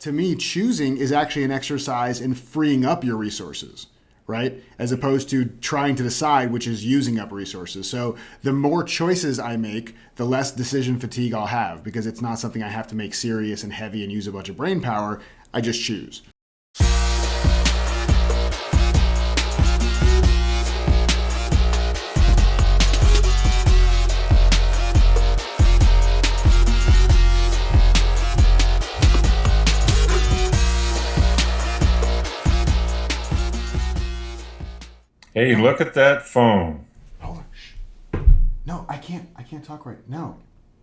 to me, choosing is actually an exercise in freeing up your resources, right? As opposed to trying to decide, which is using up resources. So the more choices I make, the less decision fatigue I'll have, because it's not something I have to make serious and heavy and use a bunch of brain power. I just choose. Hey, look at that phone. Hold on. No, I can't talk right now.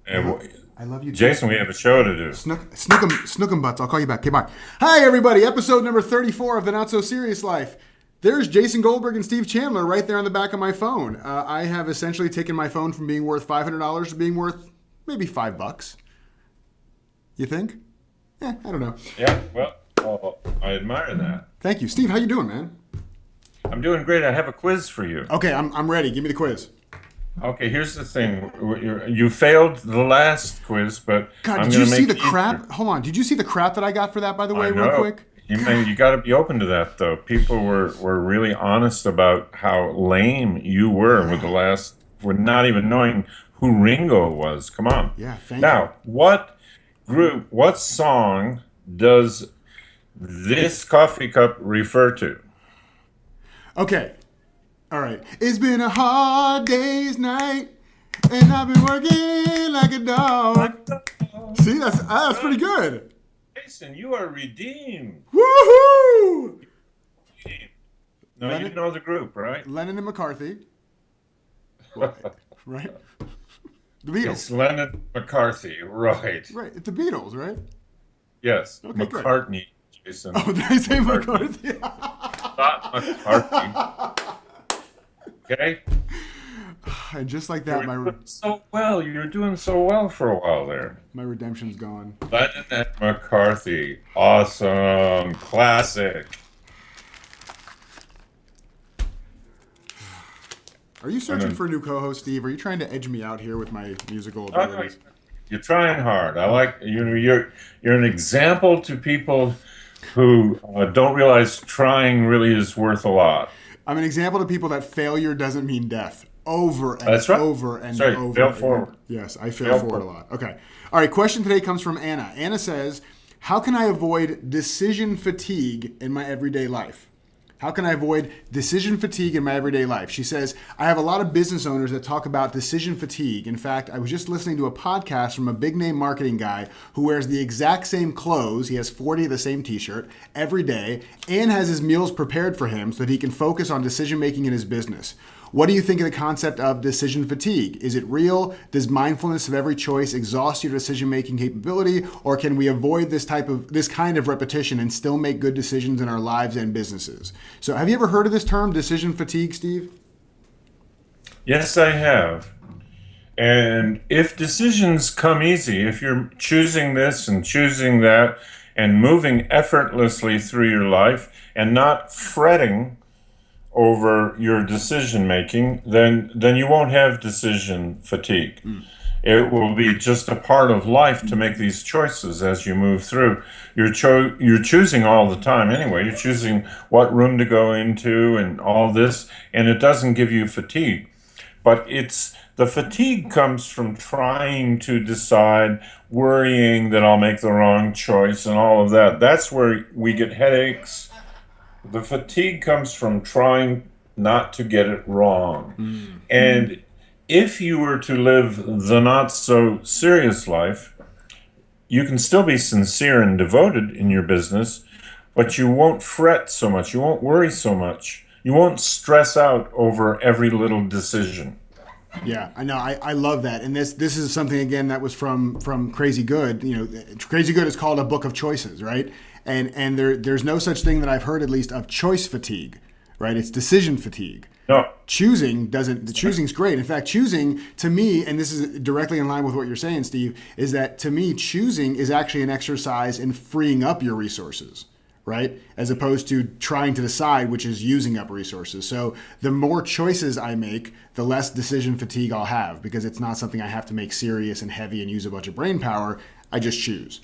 I love you, Jason. We have a show to do. Snookum butts. I'll call you back. Okay, bye. Hi, everybody. Episode number 34 of The Not So Serious Life. There's Jason Goldberg and Steve Chandler right there on the back of my phone. I have essentially taken my phone from being worth $500 to being worth maybe $5. You think? I don't know. Yeah, well, I admire that. Thank you. Steve, how you doing, man? I'm doing great. I have a quiz for you. Okay, I'm ready. Give me the quiz. Okay, here's the thing. You failed the last quiz, but God, did you see the crap? Hold on. Did you see the crap that I got for that, by the way, real quick? You got to be open to that, though. People were really honest about how lame you were with the last, for not even knowing who Ringo was. Come on. Yeah, thank you. Now, what song does this coffee cup refer to? Okay. All right. It's been a hard day's night, and I've been working like a dog. See, that's pretty good. Jason, you are redeemed. Woohoo! No, Lennon, you know the group, right? Lennon and McCarthy. Right? The Beatles. It's Lennon McCarthy, right. Right. It's the Beatles, right? Yes. Okay, McCartney, Jason. Oh, did I say McCarthy? Not McCarthy. Okay? And just like that, You're doing so well for a while there. My redemption's gone. Lennon and McCarthy. Awesome. Classic. Are you searching for a new co-host, Steve? Are you trying to edge me out here with my musical abilities? You're trying hard. I like you're an example to people who don't realize trying really is worth a lot. I'm an example to people that failure doesn't mean death. Over and That's right. over and Sorry, over. fail forward. Yes, I fail forward a lot. Okay. All right, question today comes from Anna. Anna says, how can I avoid decision fatigue in my everyday life? How can I avoid decision fatigue in my everyday life? She says, I have a lot of business owners that talk about decision fatigue. In fact, I was just listening to a podcast from a big name marketing guy who wears the exact same clothes. He has 40 of the same t-shirt every day and has his meals prepared for him so that he can focus on decision making in his business. What do you think of the concept of decision fatigue? Is it real? Does mindfulness of every choice exhaust your decision-making capability? Or can we avoid this kind of repetition and still make good decisions in our lives and businesses? So have you ever heard of this term, decision fatigue, Steve? Yes, I have. And if decisions come easy, if you're choosing this and choosing that and moving effortlessly through your life and not fretting over your decision making, then you won't have decision fatigue. It will be just a part of life to make these choices as you move through. You're choosing all the time anyway. You're choosing what room to go into and all this, and it doesn't give you fatigue. But the fatigue comes from trying to decide, worrying that I'll make the wrong choice and all of that. That's where we get headaches. The fatigue comes from trying not to get it wrong. And if you were to live the not so serious life, you can still be sincere and devoted in your business, but you won't fret so much. You won't worry so much. You won't stress out over every little decision. Yeah, I know. I love that. And this is something, again, that was from Crazy Good. You know, Crazy Good is called a book of choices, right? And there's no such thing that I've heard, at least, of choice fatigue, right? It's decision fatigue. No. Choosing's great. In fact, choosing, to me, and this is directly in line with what you're saying, Steve, is that, to me, choosing is actually an exercise in freeing up your resources, right? As opposed to trying to decide, which is using up resources. So the more choices I make, the less decision fatigue I'll have, because it's not something I have to make serious and heavy and use a bunch of brain power. I just choose.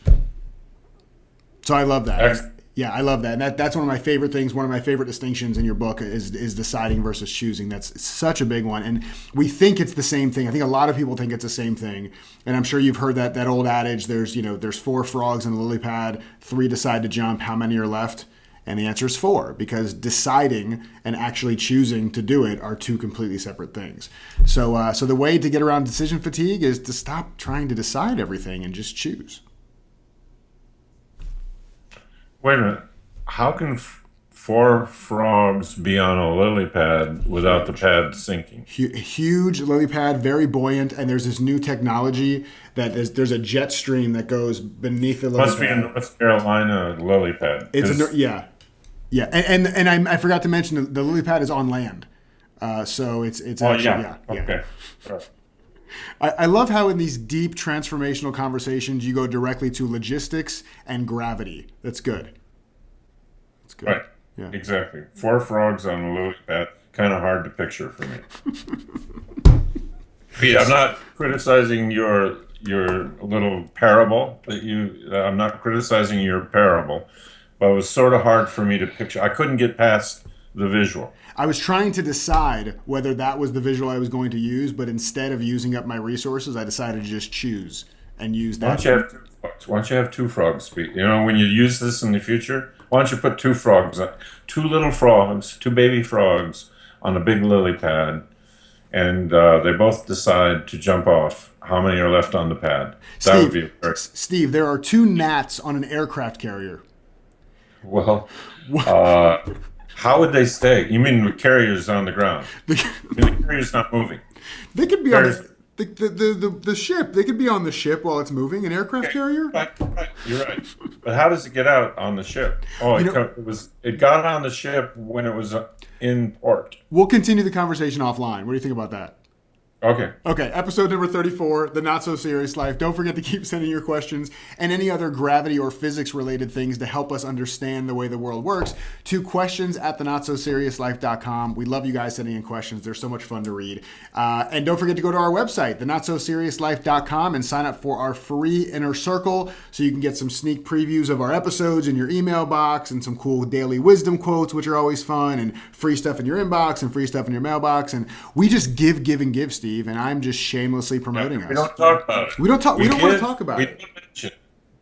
So I love that. Excellent. Yeah, I love that. And that's one of my favorite things. One of my favorite distinctions in your book is deciding versus choosing. That's such a big one. And we think it's the same thing. I think a lot of people think it's the same thing. And I'm sure you've heard that old adage, there's 4 frogs in a lily pad, 3 decide to jump, how many are left? And the answer is 4, because deciding and actually choosing to do it are 2 completely separate things. So the way to get around decision fatigue is to stop trying to decide everything and just choose. Wait a minute. How can 4 frogs be on a lily pad without the pad sinking? Huge lily pad, very buoyant, and there's this new technology that there's a jet stream that goes beneath the lily Must be pad. a North Carolina lily pad. Yeah, and I forgot to mention the lily pad is on land, so it's actually yeah. Okay. Right. I love how in these deep transformational conversations you go directly to logistics and gravity. That's good. That's good. Right. Yeah. Exactly. 4 frogs on a lily pad. Kind of hard to picture for me. Yeah, I'm not criticizing your little parable that I'm not criticizing your parable, but it was sort of hard for me to picture. I couldn't get past the visual. I was trying to decide whether that was the visual I was going to use, but instead of using up my resources, I decided to just choose and use that. Why don't you have 2 frogs speak? When you use this in the future, why don't you put 2 frogs, 2 little frogs, 2 baby frogs on a big lily pad, and they both decide to jump off. How many are left on the pad? That would be Steve, there are 2 gnats on an aircraft carrier. Well, how would they stay? You mean the carrier's on the ground? The carrier's not moving. They could be on the ship. They could be on the ship while it's moving. An aircraft carrier. Right. You're right. But how does it get out on the ship? Oh, it got on the ship when it was in port. We'll continue the conversation offline. What do you think about that? Okay. Episode number 34, The Not So Serious Life. Don't forget to keep sending your questions and any other gravity or physics related things to help us understand the way the world works to questions@thenotsoseriouslife.com. We love you guys sending in questions. They're so much fun to read. And don't forget to go to our website, thenotsoseriouslife.com, and sign up for our free Inner Circle so you can get some sneak previews of our episodes in your email box and some cool daily wisdom quotes, which are always fun, and free stuff in your inbox and free stuff in your mailbox. And we just give, Steve. And I'm just shamelessly promoting us. We don't talk about it. We don't want to talk about it. Don't mention it.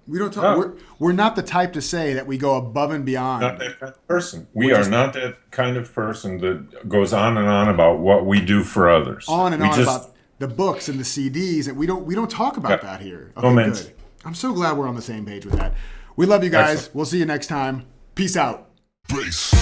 We don't talk. No. We're not the type to say that we go above and beyond. Not that kind of person. We are not that kind of person that goes on and on about what we do for others. On and on about the books and the CDs, and we don't talk about that here. Okay, good. I'm so glad we're on the same page with that. We love you guys. Excellent. We'll see you next time. Peace out. Peace.